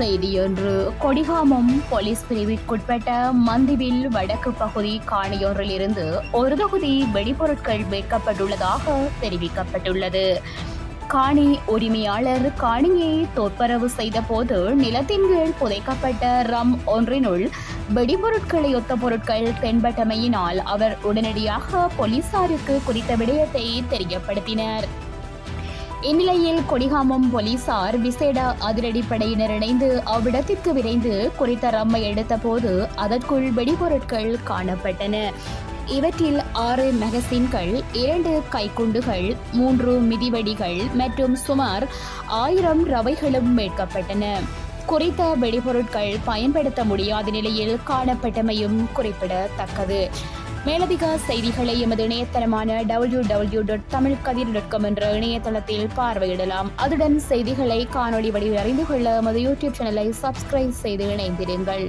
செய்தியொன்று. Kodikamam police பிரிவிற்குட்பட்ட மந்திவில் வடக்கு பகுதி காணியொன்றில் இருந்து ஒரு தொகுதி வெடிபொருட்கள் மீட்கப்பட்டுள்ளதாக தெரிவிக்கப்பட்டுள்ளது. காணி உரிமையாளர் காணியை தொற்பரவு செய்த போது நிலத்தின் கீழ் புதைக்கப்பட்ட ரம் ஒன்றினுள் வெடிபொருட்களை ஒத்த பொருட்கள் தென்பட்டமையினால் அவர் உடனடியாக போலீசாருக்கு குறித்த விடயத்தை தெரியப்படுத்தினர். இந்நிலையில் கொடிகாமம் போலீசார் விசேட அதிரடிப்படையினர் இணைந்து அவ்விடத்திற்கு விரைந்து குறித்த ரம்மை எடுத்த போது அதற்குள் வெடிபொருட்கள் காணப்பட்டன. இவற்றில் 6 மெகசின்கள், 2 கைக்குண்டுகள், 3 மிதிவெடிகள் மற்றும் சுமார் 1000 ரவைகளும் மீட்கப்பட்டன. குறித்த வெடிபொருட்கள் பயன்படுத்த முடியாத நிலையில் காணப்பட்டமையும் குறிப்பிடத்தக்கது. மேலதிக செய்திகளை எமது இணையதளமான www.tamilkadir.com என்ற இணையதளத்தில் பார்வையிடலாம். அதுடன் செய்திகளை காணொலி வடிவில் அறிந்து கொள்ள எமது யூடியூப் சேனலை சப்ஸ்கிரைப் செய்து இணைந்திருங்கள்.